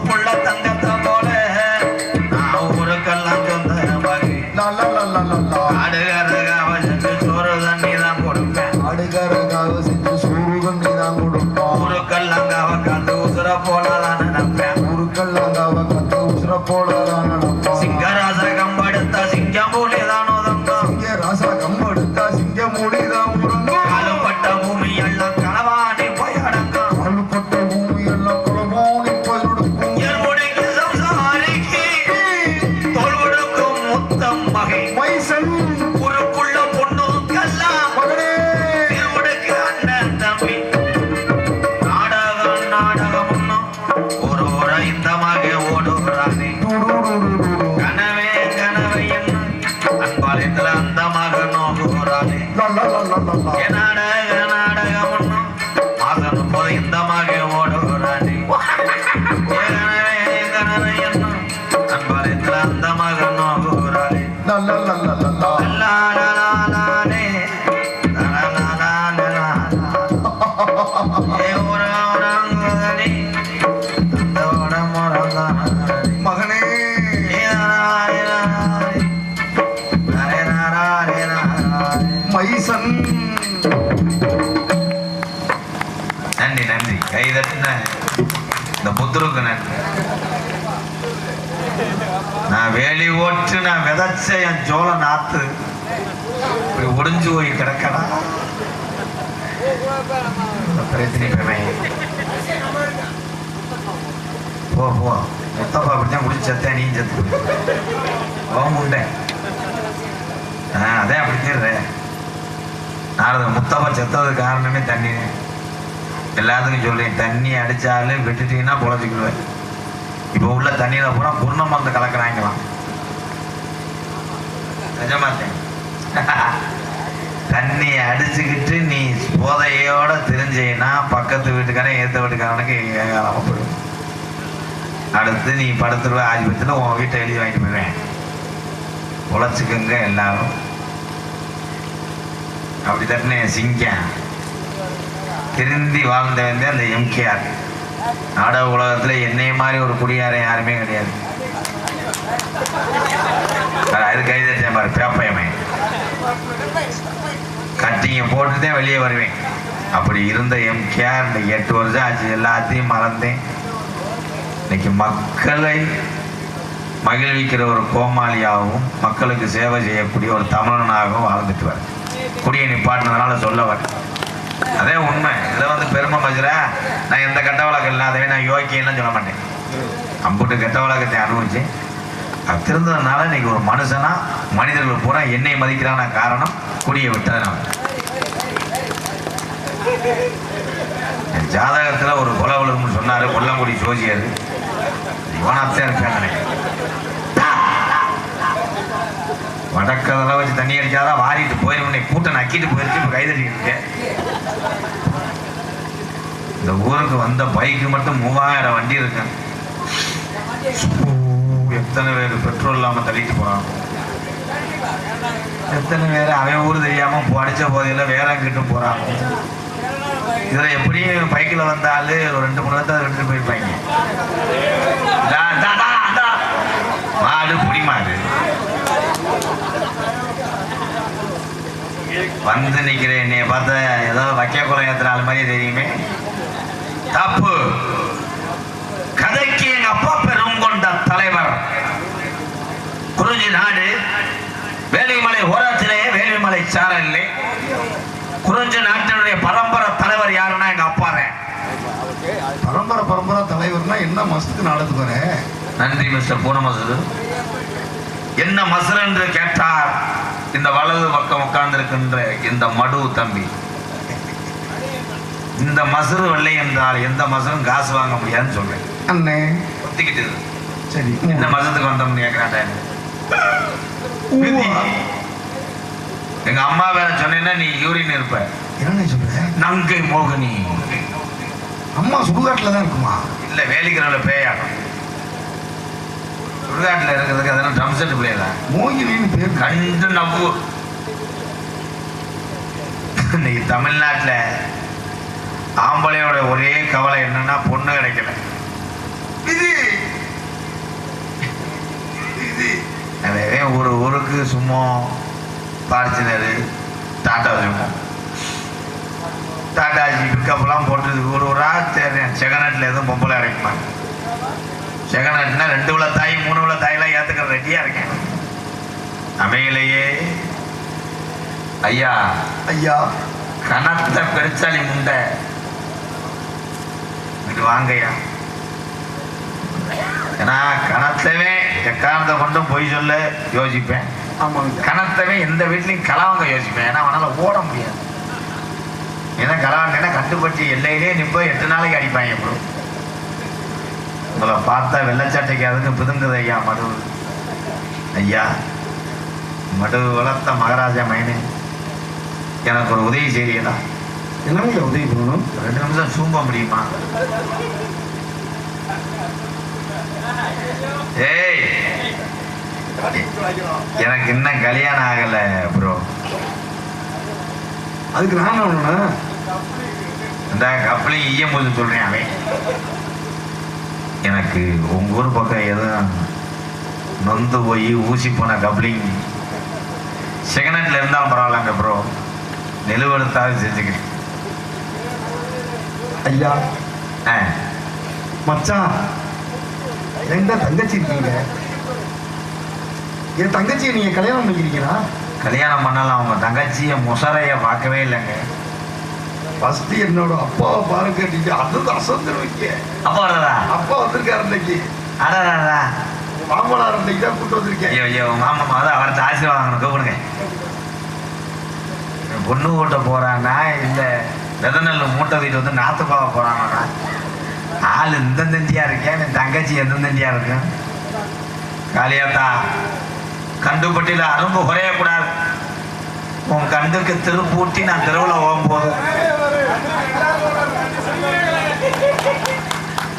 புள்ள தங்கத்தை போல நான் ஊருக்கெல்லாம் சொந்த வகை அடுகரகாவ செஞ்சு சோறு தண்ணி தான் கொடுப்பேன் அடுகரகாவ செஞ்சு சோறு தண்ணி தான் கொடுப்பேன் ஊருக்கெல்லாங்காவ காத்து உசுர போலதான் நினைப்பேன் ஊருக்கெல்லாங்காவ காத்து உசுர போலதான் நினைப்பேன் சிங்கராச கம்படுத்தா சிங்கம் போலேதான் உதங்கம் சிங்கராச கம்படுத்தா சிங்கம் மூலிதான் உறங்கும் காலுப்பட்ட பூமி எல்லாம் களவாணி போய் அடங்கம் காலுப்பட்ட பூமி எல்லாம் குளமானி போய் கொடுக்கும் எருமுடிக்கு சம்சாரிக்கு தோல் கொடுக்கும் முத்தம் வகை மைசன் ஊருக்குள்ள பொண்ணுக்கெல்லாம் மகனே திருமுடுக்கு அண்ணன் தம்பி நாடகம் நாடகம் ஒண்ணும் ஒரு ஒரு இந்த மகை ஓடுகிறானே கனவே கனவே என்ன அன்பாலயத்துல அந்த மகன் நோக்குகிறானே நாடக நாடகம் ஒண்ணும் மகன் போது இந்த மகன் ஓடுகிறானே கனவே கனவே என்ன அன்பாலயத்துல அந்த மகன் நோக்குகிறானே மகனே மைசன் நன்றி நன்றி கைதட்டின இந்த புத்தருக்கு நன்றி நான் வேலி ஓட்டு நான் விதைச்ச என் ஜோல நாத்து இப்படி ஒடிஞ்சு போய் கிடக்கடா பிரச்சனை போ போ முத்தப்பா அப்படித்தான் குடிச்சு செத்தேன் நீ செத்து உண்டேன் அதே அப்படி தீர்ற நாரத முத்தப்பா செத்தது காரணமே தண்ணி எல்லாத்துக்கும் சொல்றேன் தண்ணி அடிச்சாலும் விட்டுட்டீங்கன்னா பொழைச்சிக்கிடுவேன் இப்போ உள்ள தண்ணியில பூரா குர்ணம் வந்து கலக்கிறாங்களாம் நிஜமாத்தேன் தண்ணி அடிச்சுக்கிட்டு நீ போதையோட தெரிஞ்சீன்னா பக்கத்து வீட்டுக்காரன் ஏத்த வீட்டுக்காரனுக்கு ஏகாலமா போயிடும் அடுத்து நீ படுத்துருவ ஆஸ்பத்திரியில் உன் வீட்டை எழுதி வாங்கிட்டு போயிடுவேன் உழைச்சிக்கங்க எல்லாரும் அப்படி தட்டின சிங்கம் திருந்தி வாழ்ந்தவன் அந்த எம்கேஆர் நாடக உலகத்தில் என்னைய மாதிரி ஒரு குடியாரன் யாருமே கிடையாது அது கைதட்டேன் பாரு பேப்பையமே கட்டிங்க போட்டுதான் வெளியே வருவேன் அப்படி இருந்த எம்கேஆர் இந்த 8 வருஷம் ஆச்சு எல்லாத்தையும் மறந்தேன் இன்னைக்கு மக்களை மகிழ்விக்கிற ஒரு கோமாளியாகவும் மக்களுக்கு சேவை செய்யக்கூடிய ஒரு தமிழனாகவும் வாழ்ந்துட்டு வர குடியை நிப்பாட்டினதுனால சொல்ல வர அதே உண்மை இதில் வந்து பெருமை மஜரா நான் எந்த கெட்ட வழக்கம் இல்லாதவே நான் யோக்கியெல்லாம் சொல்ல மாட்டேன் அம்புட்டு கெட்ட வழக்கத்தை அனுபவிச்சேன் அது திருந்ததுனால இன்னைக்கு ஒரு மனுஷனா மனிதர்கள் பூரா என்னை மதிக்கிறான காரணம் குடியை விட்டதுனால என் ஜாதகத்தில் ஒரு கொலை விழுகும்னு சொன்னாரு கொல்லங்குடி ஜோசியர் இவனாத்தான் இருப்பேன் வடக்கதெல்லாம் வச்சு தண்ணி அடிச்சாதான் வாரிட்டு போயிடும் கூட்டம் நக்கிட்டு போயிடுச்சு இப்போ கைதடிக்கிட்டு இருக்கேன் இந்த ஊருக்கு வந்த பைக்கு மட்டும் 3000 வண்டி இருக்கு எத்தனை பேர் பெட்ரோல் இல்லாம தள்ளிட்டு போறான் எத்தனை பேர் அவன் ஊர் தெரியாம அடிச்ச போதையில வேற எங்கிட்டு போறாங்க இதுல எப்படியும் பைக்கில் வந்தாலு ஒரு 2-3 இடத்த எடுத்துட்டு போயிருப்பாங்க மாடு புடி மாடு வந்து நிக்கிற என்னைய பார்த்த ஏதோ வைக்க குறை ஏத்துற ஆள் மாதிரி தெரியுமே தப்பு கதைக்கு எங்க அப்பா பெரும் கொண்ட தலைவர் குறிஞ்சி நாடு வேலிமலை ஓரத்திலேயே வேலிமலை சாரல்லே குறிஞ்சி நாட்டினுடைய பரம்பரை தலைவர் யாருன்னா எங்க அப்பாரே பரம்பரை தலைவர்னா என்ன மசத்துக்கு நடந்து போற நன்றி மிஸ்டர் பூனமசூர் என்ன மசூர் என்று கேட்டார் இந்த வலது பக்கம் உட்கார்ந்திருக்கின்ற இந்த மடு தம்பி இந்த மசூர் வெள்ளை என்றால் எந்த மசூரும் காசு வாங்க முடியாதுன்னு சொல்றேன் அண்ணே ஒத்திக்கிட்டு சரி என்ன மசத்துக்கு வந்தோம்னு கேட்கிறான் எங்க அம்மா வேற சொன்னேன்னா நீ யூரின் இருப்ப என்ன சொல்ற நங்கை மோகினி அம்மா சுடுகாட்டுல தான் இருக்குமா இல்ல வேலிக்கிறவள பேயாடும் சுடுகாட்டுல இருக்கிறதுக்கு அதெல்லாம் ட்ரம் செட் பிள்ளையா மோகினின்னு பேர் கண்டு நம்பு இன்னைக்கு தமிழ்நாட்டுல ஆம்பளையோட ஒரே கவலை என்னன்னா பொண்ணு கிடைக்கல ஃபார்ச்சுனரு, டாட்டா இருக்கும். டாட்டாஜி பிக்கப்லாம் போட்டு ஒரு தேர்றேன். செகநட்டில் எதுவும் பொம்பளை இறக்குமா? செகநட்னா 2 உள்ள தாய் 3 உள்ள தாயெல்லாம் ஏற்றுக்கிற ரெடியாக இருக்கேன். அமையிலேயே ஐயா ஐயா கனத்த பெருச்சாலி முண்டை இங்கிட்டு வாங்கய்யா. ஏன்னா கணத்தவே எக்காரணத்தை கொண்டும் பொய் சொல்ல யோசிப்பேன். ஆமாங்க. கணத்தவே எந்த வீட்லையும் கலவாங்க யோசிப்பேன். ஏன்னா அவனால் ஓட முடியாது. ஏன்னா கலவாங்கன்னா கட்டுப்பட்டு எல்லையிலே நிற்ப 8 நாளைக்கு அடிப்பாங்க. ப்ரோ உங்களை பார்த்தா வெள்ளச்சட்டைக்கு அதுக்கு புதுங்குது ஐயா. மடுவு ஐயா, மடுவு வளர்த்த மகாராஜா மைனே, எனக்கு ஒரு உதவி செய்யலா? என்னங்க உதவி பண்ணணும்? 2 நிமிஷம் சூம்ப முடியுமா? ஏய், எனக்கு இன்னும் கல்யாணம் ஆகல ப்ரோ. அதுக்கு நான் ஒண்ணு இந்த கப்பலையும் ஈயம்போது சொல்றேன். அவன் எனக்கு உங்க ஊர் பக்கம் எதுவும் நொந்து போய் ஊசி போன கப்ளிங் செகண்ட் இருந்தாலும் பரவாயில்லங்க ப்ரோ. நிலுவெடுத்தாவது செஞ்சுக்கிறேன் ஐயா. ஆ மச்சான், எந்த தங்கச்சி இருக்கீங்க? என் தங்கச்சியை நீங்க கல்யாணம் பண்ணிக்கிறீங்களா? கல்யாணம் பண்ணலாம். அவங்க தங்கச்சியை முசரைய பார்க்கவே இல்லைங்க. ஃபர்ஸ்ட் என்னோட அப்பாவை பாருங்க. நீங்க அதுதான் அசந்துருவீங்க. அப்பா வரதா? அப்பா வந்திருக்காரு இன்னைக்கு. அடடா, மாமனார் இன்னைக்கு தான் கூட்டு வந்திருக்கேன். ஐயோ ஐயோ, மாமா தான் அவர்கிட்ட ஆசீர்வாதம் கூப்பிடுங்க. பொண்ணு ஓட்ட போறான்னா இல்லை விதநெல் மூட்டை வீட்டு வந்து நாத்து பார்க்க போறானா? ஆள் இந்த தண்டியா இருக்கேன், என் தங்கச்சி எந்த தண்டியா இருக்கு? காளியாத்தா, கண்டுபட்டியில அரும்பு குறையக்கூடாது. உன் கண்டுக்கு திருப்பூட்டி நான் தெருவில் போகும்போது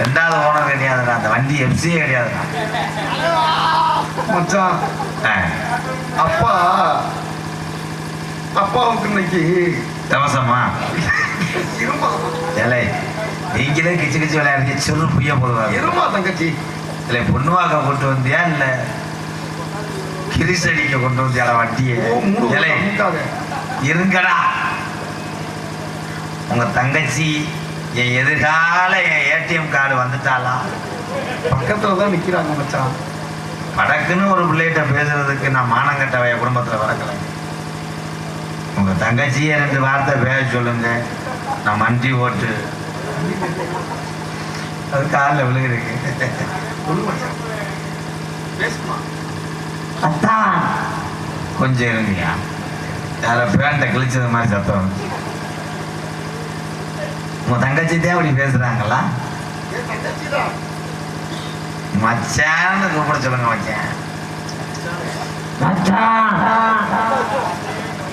2வது ஓனர் கிடையாதுடா. அந்த வண்டி எஃப்சியே கிடையாதுடா. மச்சான், அப்பா அப்பாவுக்கு இன்னைக்கு தவசமா இருமா. இல்லை, நீங்களே கிச்சு கிச்சு விளையாடுங்க. சொல்லு புய்ய போடுவாங்க. இருமா தங்கச்சி. இல்லை பொண்ணுவாக்க கொண்டு வந்தியா இல்லை கிரிசடிக்க கொண்டு வந்தியால வண்டியை? இல்லை இருங்கடா. உங்க தங்கச்சி என் எதிர்கால என் ஏடிஎம் கார்டு வந்துட்டாளா? பக்கத்துல தான் நிக்கிறாங்க மச்சான். படக்குன்னு ஒரு பிள்ளைகிட்ட பேசுறதுக்கு நான் மானங்கட்டவைய குடும்பத்தில் வளர்க்கலை. உங்க தங்கச்சியை 2 வார்த்தை பேச சொல்லுங்க. நான் மண்டி ஓட்டு அது காலில் விழுகிறேங்க. அத்தான் கொஞ்சம் இருங்கயா. யார பேண்ட கிழிச்சது மாதிரி சத்தம் வந்து. உங்க தங்கச்சி தான் அப்படி பேசுறாங்களா? மச்சான்னு கூப்பிட சொல்லுங்க. மச்சான்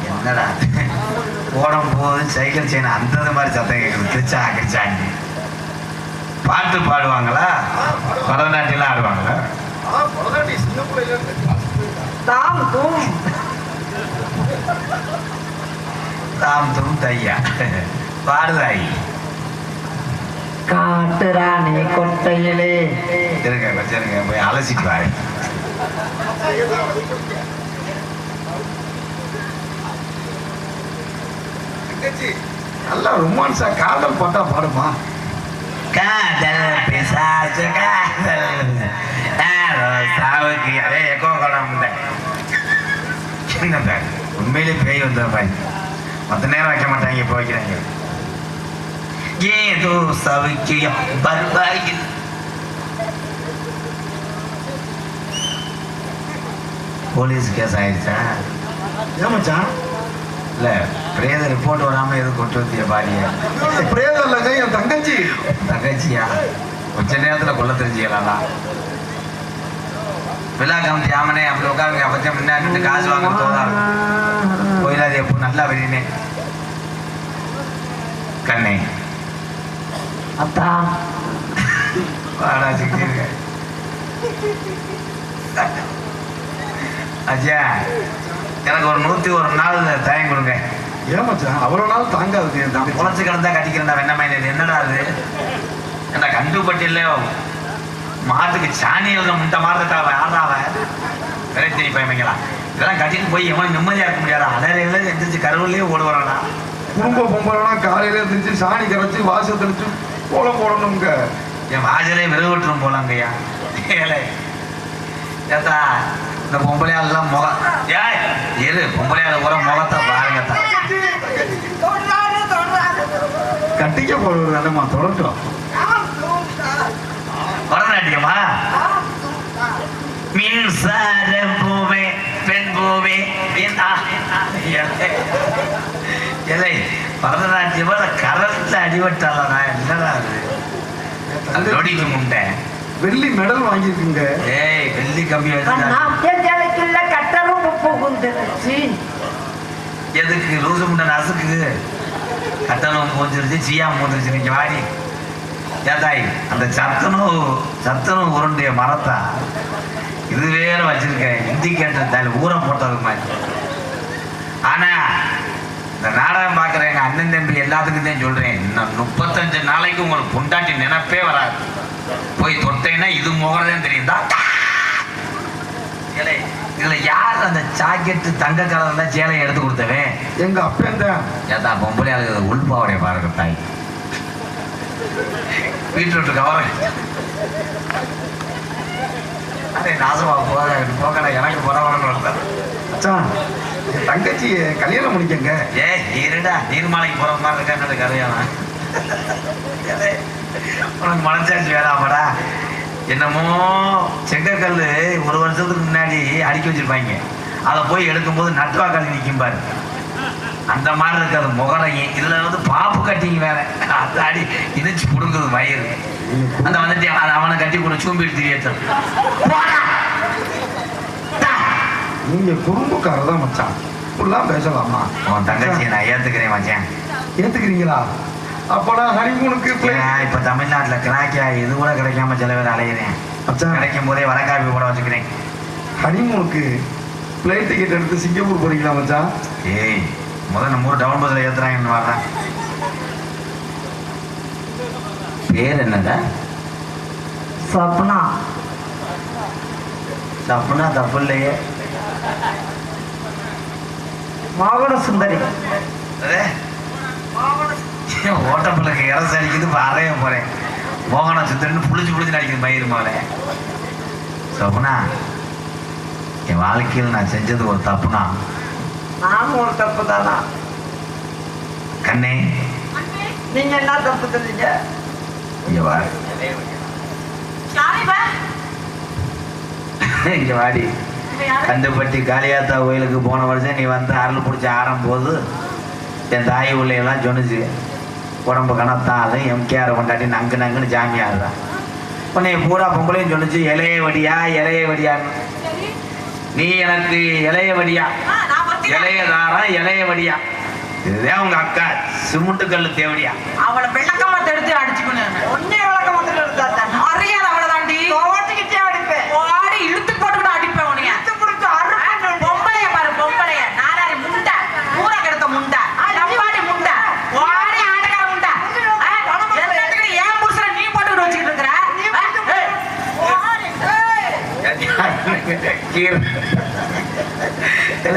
என்னடா ஓடும் போது சைக்கிள் செயின் அந்த மாதிரி சத்தம் கேட்குது. கிழிச்சா கிழிச்சாங்க. பாட்டு பாடுவாங்களா? பரதநாட்டியெல்லாம் ஆடுவாங்களா? தாம் தூம் தையா பாடுதாய் காட்டுராணி கொட்டையிலே இருங்க கொஞ்சம் இருங்க, போய் அலசிட்டு வாரு. நல்லா ரொமான்ஸா காதல் பாட்டா பாடுமா? காதல் பிசாசு காதல் சாவுக்கு அதே எக்கோ கடம் என்னங்க உண்மையிலே பேய் வந்த பாய். மற்ற நேரம் வைக்க மாட்டாங்க, இப்போ வைக்கிறாங்க. ஏதோ சவுக்கியம் பருவாயில் போலீஸ் கேஸ் ஆயிடுச்சா? ஏன் மச்சான்? இல்லை பிரேத ரிப்போர்ட் வராமல் எதுவும் கொண்டு வந்திய பாடிய? பிரேதம் இல்லைங்க, என் தங்கச்சி. தங்கச்சியா? கொஞ்ச நேரத்தில் கொல்ல தெரிஞ்சுக்கலாம். விழா கமிட்டி ஆமனே அப்படி உட்காருங்க. அப்பச்சம் முன்னாடி காசு வாங்க தோதாரு கோயிலாது எப்போ நல்லா வெளியினே கண்ணே அத்தான் வாடா சிக்கிருக்க. அஜயா, எனக்கு ஒரு 101 நாள் டைம் கொடுங்க. ஏன் மச்சான் அவ்வளவு நாள் தாங்காது? நான் குளச்சு கிடந்தா கட்டிக்கிறேன்டா. வெண்ணமாய் என்னடா அது? என்ன கண்டுபட்டியில் மாட்டுக்கு சாணி எழுத முட்டை மாறுதட்டாவ ஆடுறாவ விரைத்தறி பயமைங்களா? இதெல்லாம் கட்டிட்டு போய் எவன் நிம்மதியா இருக்க முடியாது. அலறையில எந்திரிச்சு கருவிலேயே ஓடுவானா. குடும்ப பொம்பளைனா காலையில எந்திரிச்சு சாணி கரைச்சி வாசல் தெளிச்சு கோலம் போடணுங்க. என் வாசலே விருவட்டுரும் போலாங்கய்யா. ஏத்தா இந்த பொம்பளையாலாம் முகம் இரு பொம்பளையால கூட முகத்தை பாருங்கத்தா. கட்டிக்க போடுறது வேண்டாமா தொடட்டும். பரதநாட்டியமா மின்சார பூவே பெண் பூவே இல்லை பரதநாட்டியமா கரத்துல அடிபட்டால நான் என்னடா அது நொடிக்கு முண்டை வெள்ளி மெடல் வாங்கியிருக்குங்க. ஏய் வெள்ளி கம்பி கட்டரும் புகுந்துருச்சு. எதுக்கு லூசு முண்டை நசுக்கு கட்டணம் போஞ்சிருச்சு சீயா போந்துருச்சு. நீங்க வாடி ஏதாய் அந்த சத்தனும் உருண்டிய மரத்தா இது வேற வச்சிருக்கேன். இண்டிகேட்டர் ஊரை போட்டது மாதிரி. ஆனா இந்த நாடகம் பார்க்குற எங்க அண்ணன் தம்பி எல்லாத்துக்கும் தான் சொல்றேன், இன்னும் 35 நாளைக்கு உங்களுக்கு பொண்டாட்டி நினைப்பே வராது. போய் தொட்டேன்னா இது முகரதான் தெரியுதா. இதுல யார் அந்த ஜாக்கெட்டு தங்க கலர்ல சேலையை எடுத்து கொடுத்தவன்? எங்க அப்பன் தான். ஏதா பொம்பளை ஆளுக்கு உள்பாவடைய பாருங்க தாய். பீட்ரூட் கவரம் அதே நாசமா போகல எனக்கு பரவாயில்ல. அச்சான் தங்கச்சி கல்யாணம் முடிக்கங்க. இருடா நீர்மாலைக்கு போற மாதிரி இருக்கா என்னது கதையான உனக்கு மனசாட்சி வேணாமடா. என்னமோ செங்கக்கல் 1 வருஷத்துக்கு முன்னாடி அடுக்கி வச்சிருப்பாங்க. அதை போய் எடுக்கும்போது நட்டுவாக்காளி நிற்கும் பாரு. அந்த மாதிரி இருக்காது முகரையும். இதுல வந்து பாப்பு கட்டிங்க வேற அந்த அடி இணைச்சு புடுங்குது வயிறு. அந்த வந்துட்டு அவனை கட்டி கூட சூம்பி எடுத்து நீங்க குறும்புக்காரர் தான் மச்சான். இப்படிலாம் பேசலாமா? உன் தங்கச்சியை நான் ஏத்துக்கிறேன் மச்சான். ஏத்துக்கிறீங்களா? அப்படா ஹனிமூனுக்கு இப்ப தமிழ்நாட்டுல கிராக்கியா இது கூட கிடைக்காம சில பேர் அலையிறேன். கிடைக்கும் போதே வடக்காப்பி கூட வச்சுக்கிறேன். ஹனிமூனுக்கு பிளைட் டிக்கெட் எடுத்து சிங்கப்பூர் போறீங்களா மச்சான்? ஏய் முதல்ல நம்ம ஊர் டவுன் பஸ்ல ஏத்துறாங்கன்னு வர்றேன். பேர் என்னடா? சப்னா. சப்னா தப்பு இல்லையே. மோகன சுந்தரி. ஓட்டப்பிள்ளைக்கு இறசு அடிக்குது அறைய போறேன். மோகன சுந்தரின்னு புளிச்சு அடிக்குது மயிறு மேலே. சப்னா என் வாழ்க்கையில் நான் செஞ்சது ஒரு தப்புனா. நானும் ஒரு தப்பு தானா? கண்ணே நீங்க என்ன தப்பு தெரிஞ்சீங்க? இங்க வா. இங்க வாடி. கண்டுபட்டி காளியாத்தா கோயிலுக்கு போன வருஷம் நீ வந்து அருள் பிடிச்ச ஆரம்போது என் தாய் உள்ளையெல்லாம் சொன்னிச்சு, உடம்பு கணத்தாலும் எம்கேஆர் கொண்டாட்டி நங்குன்னு ஜாமி ஆடுறான். உன்னை பூரா பொங்கலையும் சொன்னிச்சு இலைய வடியான்னு. நீ எனக்கு இலைய வடியா இலைய வடியா. இதுதான் உங்க அக்கா சிமெண்ட் கல்லு தேவடியா. அவளை விளக்கமா எடுத்து அடிச்சுக்கணும். ஒன்னே விளக்கமா எடுத்தா அறியாத அவளை தாண்டி ஓட்டிக்கிட்டே அடிப்பேன். ஓடி இழுத்து போட்டு அடிப்பேன் உனைய. பொம்பளைய பாரு பொம்பளைய. நாராரி முண்டை பூரா கிடத்த முண்டை நம்பாடி முண்டை ஓடி ஆட்டக்கார முண்டை. ஏன் புருஷனை நீ போட்டு வச்சுக்கிட்டு இருக்கிற?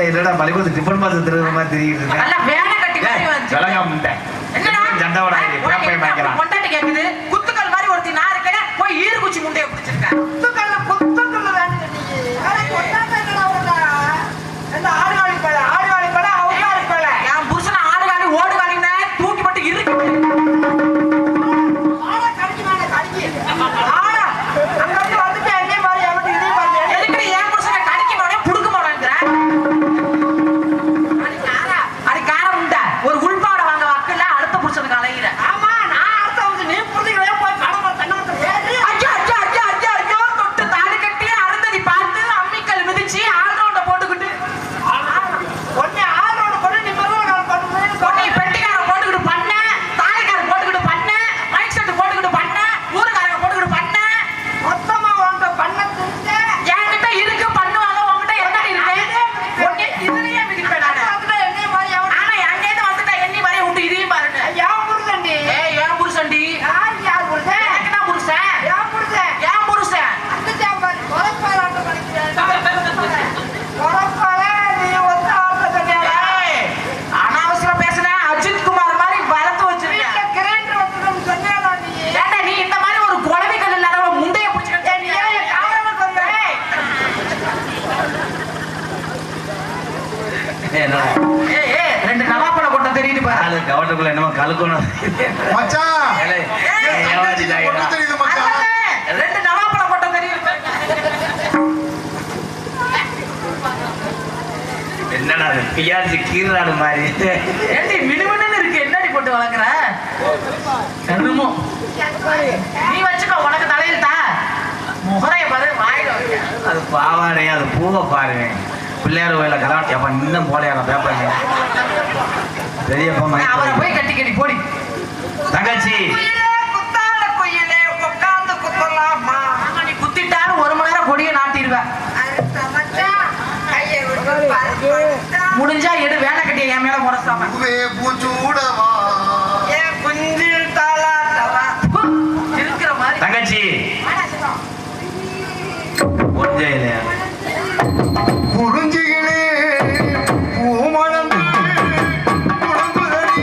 என்னடா பள்ளிக்கூடத்து டிஃபன் பாஸ் திருடுற மாதிரி தெரியுது. வேலை கட்டி பொண்டாட்டி கேக்குது. குத்துக்கள் மாதிரி ஒருத்தி நான் இருக்கேன் போய் ஈரு குச்சி முண்டைய பிடிச்சிருக்கேன். குத்துக்கல்ல வேணும். ஆடுகாலி பழ அவுகாலி பழ. என் புருஷனை ஆடுகாலி ஓடுகாலின்னு தூக்கி போட்டு இருக்கு. எதுக்கு என் புருஷனை கடிக்க போனே புடுக்க போனேங்கிற? அது காரம் உண்டா? ஒரு உள்பாட வாங்க வாக்குல அடுத்த புருஷனுக்கு அலைகிற. ஆமா நான் அடுத்த வந்து நீ புரிஞ்சுக்கவே போய் கடமை தென்னமரத்தை ஏறி ஐயோ கழுக்கணும் மச்சான் ஏலே, என் தங்கச்சிக்கு பொண்ணு தெரியுது மச்சான். அண்ணே, 2 நவாப்பழம் போட்டோம் தெரியும். என்னடா அது பியாச்சு கீராடு மாதிரி ஏண்டி மினுமினுன்னு இருக்கு, என்னடி போட்டு வளர்க்குற? என்னமோ. நீ வச்சுக்கோ, உனக்கு தலையில் தா. முகரைய பாரு, வாயில வைக்க. அது பாவாடை அது பூவை பாருங்க பிள்ளையார் கோயில கலாட்டி அப்ப இன்னும் போலையான பேப்பர் பெரியப்பா அவரை மைக் போய் கட்டி கட்டி போடி. தங்கச்சி குயிலே குத்தால குயிலே உட்கார்ந்து குத்தலாமா? ஆமா, நீ குத்திட்டாலும் 1 மணி நேரம் கொடியை நாட்டிடுவேன். அடுத்த மச்சான் கையை விட்டு பாரு. முடிஞ்சா எடு, வேலை கட்டிய என் மேல முறைசாம. பூவே பூச்சூடவா ஏன் குஞ்சில் தாளா தவா இருக்கிற மாதிரி. தங்கச்சி ஒன்றையில குறிஞ்சிகளே பூமணந்து குழம்புதடி.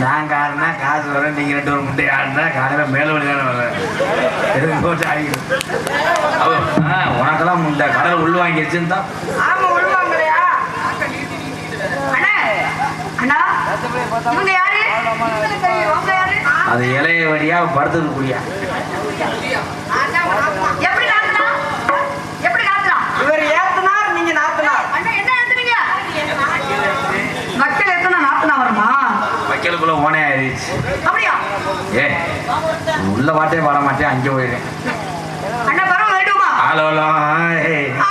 நான் காரணா காசு வரேன் நீங்க 2 ஒரு முட்டை ஆடுனா காலையில மேல வழி தானே வரேன் எதுக்கு போட்டு ஆடிக்கிறது உனக்கெல்லாம் முட்டை கடல் உள் வாங்கிடுச்சுன்னு தான் ஆமா உள்வாங்கலையா? அண்ணா அண்ணா இவங்க யாரு? இவங்க யாரு? அது இலைய வழியா படுத்தது குடியா எப்படி நாத்துனா? எப்படி நாத்துனா? இவர் ஏத்தனார், நீங்க நாத்தனார். அண்ணா என்ன ஏத்துறீங்க? மக்கள் எத்தனை நாத்துனா வருமா? வைக்கலுக்குள்ள ஓனே ஆயிடுச்சு அப்படியா? ஏ உள்ள பாட்டே பாட மாட்டேன் அங்கே போயிடுறேன் அண்ணா பரவாயில்ல, வேண்டுமா? ஆலோலம் ஆ